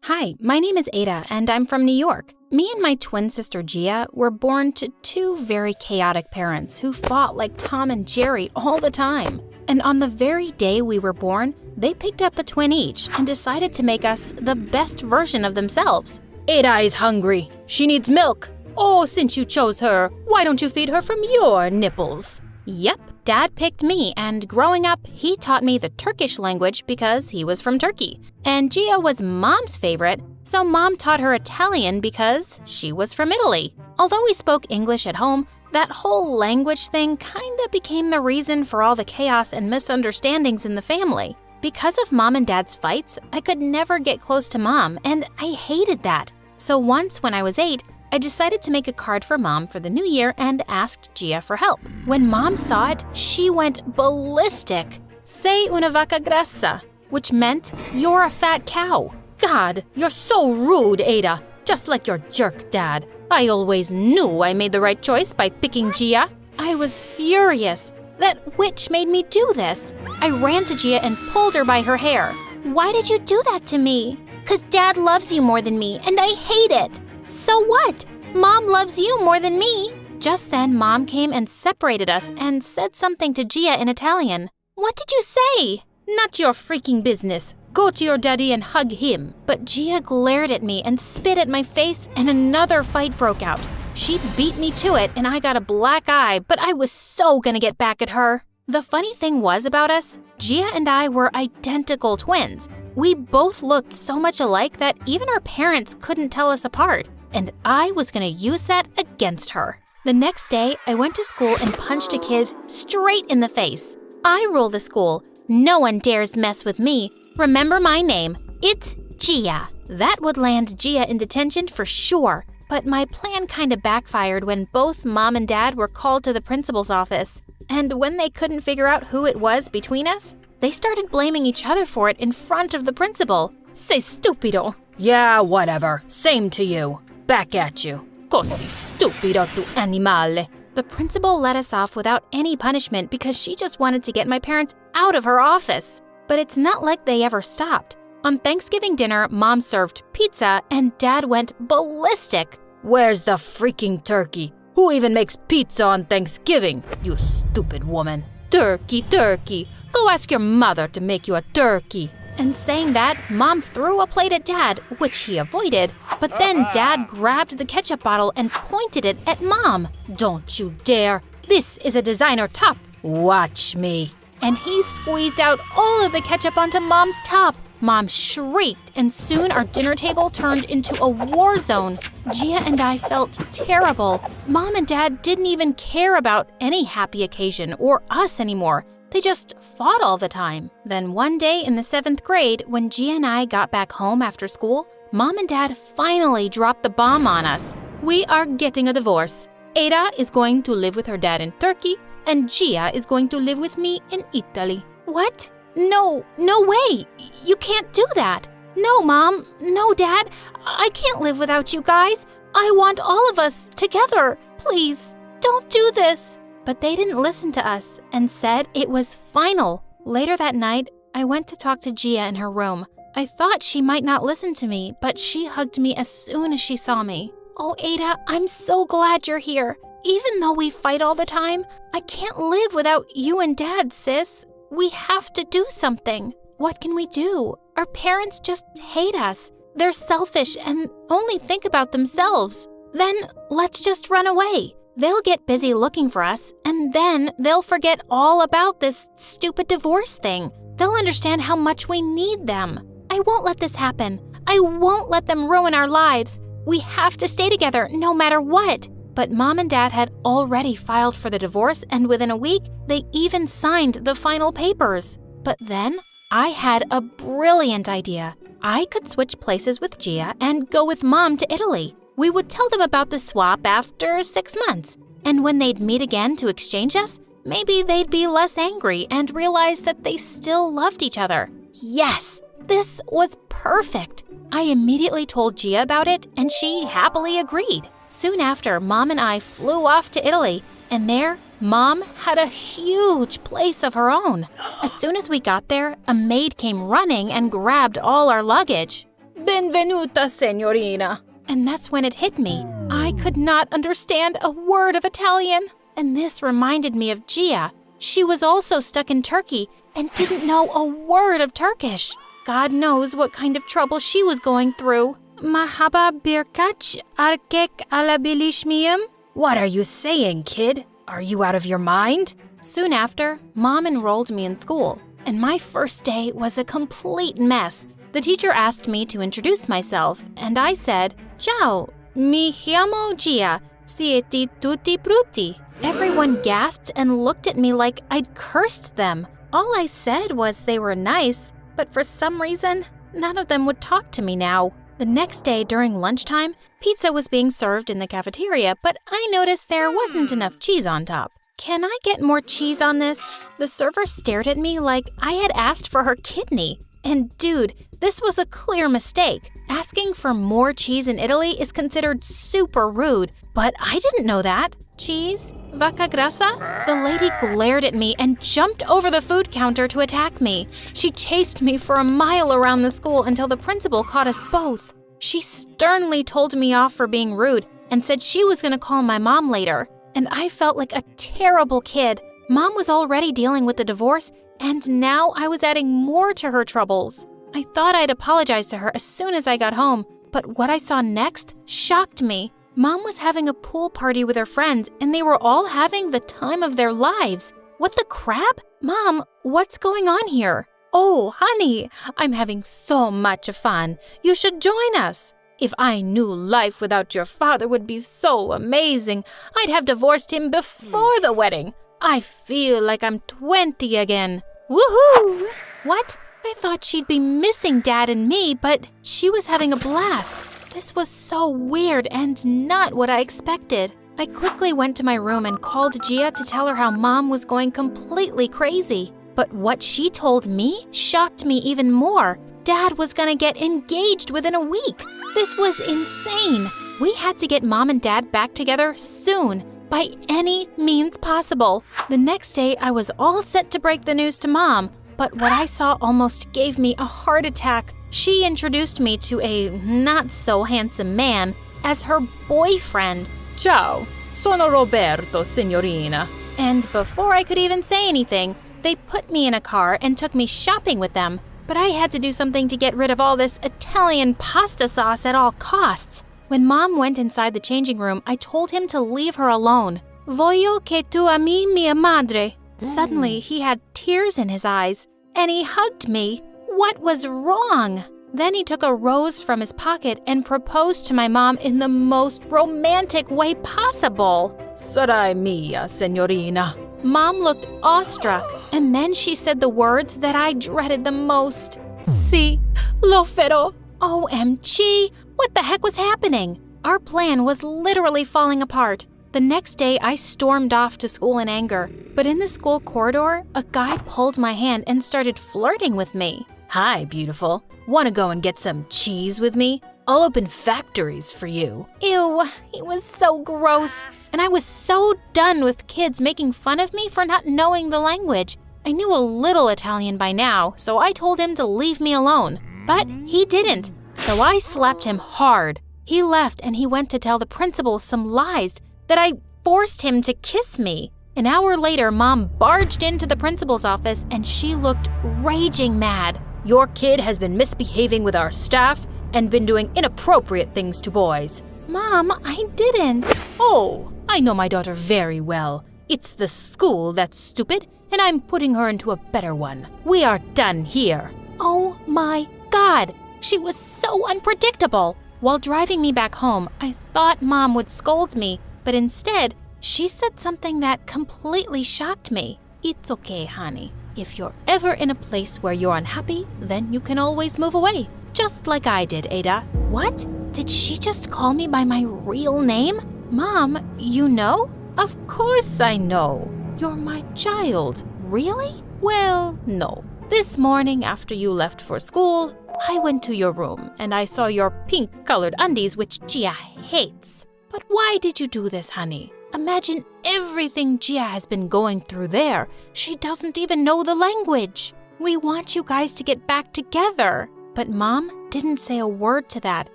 Hi, my name is Ada, and I'm from New York. Me and my twin sister Gia were born to two very chaotic parents who fought like Tom and Jerry all the time. And on the very day we were born, they picked up a twin each and decided to make us the best version of themselves. Ada is hungry. She needs milk. Oh, since you chose her, why don't you feed her from your nipples? Yep, Dad picked me, and growing up, he taught me the Turkish language because he was from Turkey. And Gia was Mom's favorite, so Mom taught her Italian because she was from Italy. Although we spoke English at home, that whole language thing kinda became the reason for all the chaos and misunderstandings in the family. Because of Mom and Dad's fights, I could never get close to Mom, and I hated that. So once when I was 8, I decided to make a card for Mom for the new year and asked Gia for help. When Mom saw it, she went ballistic. Sei una vaca grassa, which meant you're a fat cow. God, you're so rude, Ada. Just like your jerk dad. I always knew I made the right choice by picking Gia. I was furious. That witch made me do this. I ran to Gia and pulled her by her hair. Why did you do that to me? 'Cause Dad loves you more than me, and I hate it. So what? Mom loves you more than me. Just then, Mom came and separated us and said something to Gia in Italian. What did you say? Not your freaking business. Go to your daddy and hug him. But Gia glared at me and spit at my face, and another fight broke out. She beat me to it, and I got a black eye, but I was so gonna get back at her. The funny thing was about us, Gia and I were identical twins. We both looked so much alike that even our parents couldn't tell us apart. And I was gonna use that against her. The next day, I went to school and punched a kid straight in the face. I rule the school. No one dares mess with me. Remember my name. It's Gia. That would land Gia in detention for sure. But my plan kinda backfired when both Mom and Dad were called to the principal's office. And when they couldn't figure out who it was between us, they started blaming each other for it in front of the principal. Sei stupido. Yeah, whatever. Same to you. Back at you. Così stupido tu animale. The principal let us off without any punishment because she just wanted to get my parents out of her office. But it's not like they ever stopped. On Thanksgiving dinner, Mom served pizza and Dad went ballistic. Where's the freaking turkey? Who even makes pizza on Thanksgiving? You stupid woman. Turkey, turkey. Go ask your mother to make you a turkey. And saying that, Mom threw a plate at Dad, which he avoided, but then Dad grabbed the ketchup bottle and pointed it at Mom. Don't you dare! This is a designer top. Watch me. And he squeezed out all of the ketchup onto Mom's top. Mom shrieked, and soon our dinner table turned into a war zone. Gia and I felt terrible. Mom and Dad didn't even care about any happy occasion or us anymore. They just fought all the time. Then one day in the 7th grade, when Gia and I got back home after school, Mom and Dad finally dropped the bomb on us. We are getting a divorce. Ada is going to live with her dad in Turkey, and Gia is going to live with me in Italy. What? No way! You can't do that! No, Mom! No, Dad! I can't live without you guys! I want all of us together! Please, don't do this! But they didn't listen to us and said it was final. Later that night, I went to talk to Gia in her room. I thought she might not listen to me, but she hugged me as soon as she saw me. Oh, Ada, I'm so glad you're here. Even though we fight all the time, I can't live without you and Dad, sis. We have to do something. What can we do? Our parents just hate us. They're selfish and only think about themselves. Then let's just run away. They'll get busy looking for us, and then they'll forget all about this stupid divorce thing. They'll understand how much we need them. I won't let this happen. I won't let them ruin our lives. We have to stay together no matter what. But Mom and Dad had already filed for the divorce, and within a week, they even signed the final papers. But then, I had a brilliant idea. I could switch places with Gia and go with Mom to Italy. We would tell them about the swap after 6 months. And when they'd meet again to exchange us, maybe they'd be less angry and realize that they still loved each other. Yes, this was perfect. I immediately told Gia about it, and she happily agreed. Soon after, Mom and I flew off to Italy, and there, Mom had a huge place of her own. As soon as we got there, a maid came running and grabbed all our luggage. Benvenuta, signorina. And that's when it hit me. I could not understand a word of Italian. And this reminded me of Gia. She was also stuck in Turkey and didn't know a word of Turkish. God knows what kind of trouble she was going through. Marhaba birkaç erkek alabilir miyim? What are you saying, kid? Are you out of your mind? Soon after, Mom enrolled me in school, and my first day was a complete mess. The teacher asked me to introduce myself, and I said, Ciao, mi chiamo Gia, siete tutti brutti. Everyone gasped and looked at me like I'd cursed them. All I said was they were nice, but for some reason, none of them would talk to me now. The next day during lunchtime, pizza was being served in the cafeteria, but I noticed there wasn't enough cheese on top. Can I get more cheese on this? The server stared at me like I had asked for her kidney. And dude, this was a clear mistake. Asking for more cheese in Italy is considered super rude, but I didn't know that. Cheese? Vacca grassa? The lady glared at me and jumped over the food counter to attack me. She chased me for a mile around the school until the principal caught us both. She sternly told me off for being rude and said she was going to call my mom later. And I felt like a terrible kid. Mom was already dealing with the divorce, and now I was adding more to her troubles. I thought I'd apologize to her as soon as I got home, but what I saw next shocked me. Mom was having a pool party with her friends, and they were all having the time of their lives. What the crap? Mom, what's going on here? Oh, honey, I'm having so much fun. You should join us. If I knew life without your father would be so amazing, I'd have divorced him before the wedding. I feel like I'm 20 again. Woohoo! What? I thought she'd be missing Dad and me, but she was having a blast. This was so weird and not what I expected. I quickly went to my room and called Gia to tell her how Mom was going completely crazy. But what she told me shocked me even more. Dad was gonna get engaged within a week. This was insane. We had to get Mom and Dad back together soon, by any means possible. The next day, I was all set to break the news to Mom, but what I saw almost gave me a heart attack. She introduced me to a not-so-handsome man as her boyfriend. Ciao, sono Roberto, signorina. And before I could even say anything, they put me in a car and took me shopping with them. But I had to do something to get rid of all this Italian pasta sauce at all costs. When Mom went inside the changing room, I told him to leave her alone. Voglio che tu ami mia madre. Suddenly, he had tears in his eyes, and he hugged me. What was wrong? Then he took a rose from his pocket and proposed to my mom in the most romantic way possible. Sarai mia, signorina. Mom looked awestruck, and then she said the words that I dreaded the most. Si, lo farò. OMG, what the heck was happening? Our plan was literally falling apart. The next day, I stormed off to school in anger. But in the school corridor, a guy pulled my hand and started flirting with me. Hi, beautiful. Want to go and get some cheese with me? I'll open factories for you. Ew, he was so gross. And I was so done with kids making fun of me for not knowing the language. I knew a little Italian by now, so I told him to leave me alone. But he didn't, so I slapped him hard. He left and he went to tell the principal some lies that I forced him to kiss me. An hour later, Mom barged into the principal's office and she looked raging mad. Your kid has been misbehaving with our staff and been doing inappropriate things to boys. Mom, I didn't. Oh, I know my daughter very well. It's the school that's stupid, and I'm putting her into a better one. We are done here. Oh my God, she was so unpredictable. While driving me back home, I thought Mom would scold me, but instead, she said something that completely shocked me. It's okay, honey. If you're ever in a place where you're unhappy, then you can always move away. Just like I did, Ada. What? Did she just call me by my real name? Mom, you know? Of course I know. You're my child. Really? Well, no. This morning after you left for school, I went to your room and I saw your pink-colored undies, which Gia hates. But why did you do this, honey? Imagine everything Gia has been going through there. She doesn't even know the language. We want you guys to get back together. But Mom didn't say a word to that,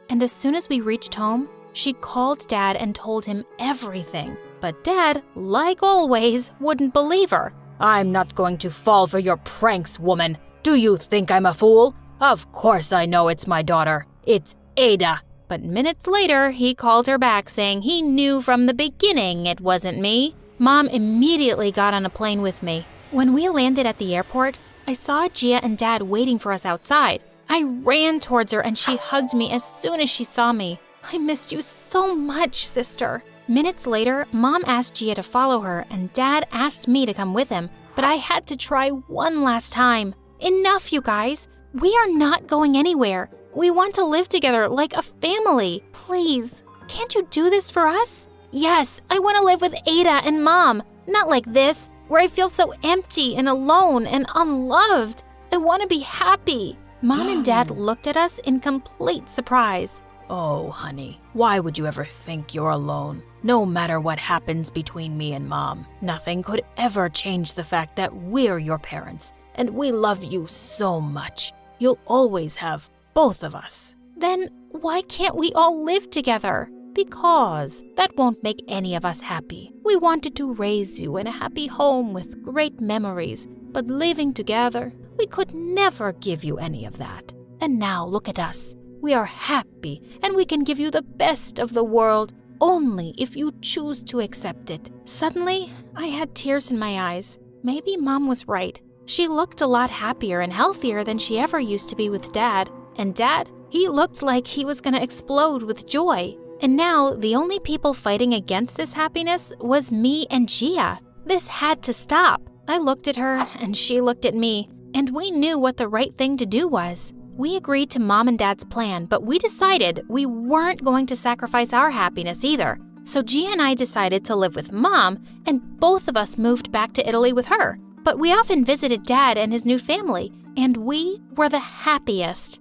and as soon as we reached home, she called Dad and told him everything. But Dad, like always, wouldn't believe her. I'm not going to fall for your pranks, woman. Do you think I'm a fool? Of course I know it's my daughter. It's Ada. But minutes later, he called her back saying he knew from the beginning it wasn't me. Mom immediately got on a plane with me. When we landed at the airport, I saw Gia and Dad waiting for us outside. I ran towards her and she hugged me as soon as she saw me. I missed you so much, sister. Minutes later, Mom asked Gia to follow her and Dad asked me to come with him, but I had to try one last time. Enough, you guys. We are not going anywhere. We want to live together like a family. Please, can't you do this for us? Yes, I want to live with Ada and Mom, not like this, where I feel so empty and alone and unloved. I want to be happy. Mom and Dad looked at us in complete surprise. Oh, honey, why would you ever think you're alone? No matter what happens between me and Mom, nothing could ever change the fact that we're your parents, and we love you so much. You'll always have both of us. Then why can't we all live together? Because that won't make any of us happy. We wanted to raise you in a happy home with great memories, but living together, we could never give you any of that. And now look at us. We are happy and we can give you the best of the world only if you choose to accept it. Suddenly, I had tears in my eyes. Maybe Mom was right. She looked a lot happier and healthier than she ever used to be with Dad. And Dad, he looked like he was going to explode with joy. And now, the only people fighting against this happiness was me and Gia. This had to stop. I looked at her and she looked at me, and we knew what the right thing to do was. We agreed to Mom and Dad's plan, but we decided we weren't going to sacrifice our happiness either. So Gia and I decided to live with Mom, and both of us moved back to Italy with her. But we often visited Dad and his new family, and we were the happiest.